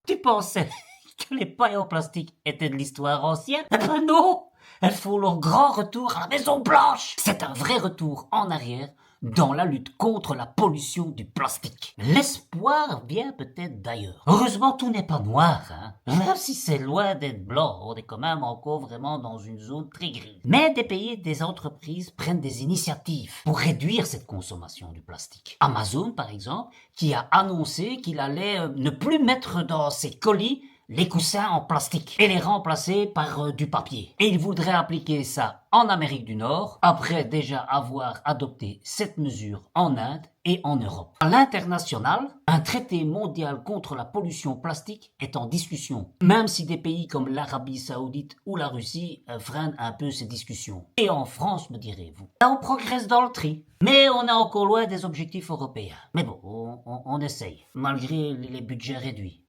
Tu pensais que les pailles en plastique étaient de l'histoire ancienne? Eh ben non! Elles font leur grand retour à la Maison Blanche. C'est un vrai retour en arrière dans la lutte contre la pollution du plastique. L'espoir vient peut-être d'ailleurs. Heureusement, tout n'est pas noir, hein. Même si c'est loin d'être blanc, on est quand même encore vraiment dans une zone très grise. Mais des pays et des entreprises prennent des initiatives pour réduire cette consommation du plastique. Amazon, par exemple, qui a annoncé qu'il allait ne plus mettre dans ses colis les coussins en plastique et les remplacer par du papier. Et il voudrait appliquer ça en Amérique du Nord, après déjà avoir adopté cette mesure en Inde et en Europe. À l'international, un traité mondial contre la pollution plastique est en discussion, même si des pays comme l'Arabie Saoudite ou la Russie freinent un peu ces discussions. Et en France, me direz-vous, là on progresse dans le tri, mais on est encore loin des objectifs européens. Mais bon, on essaye, malgré les budgets réduits.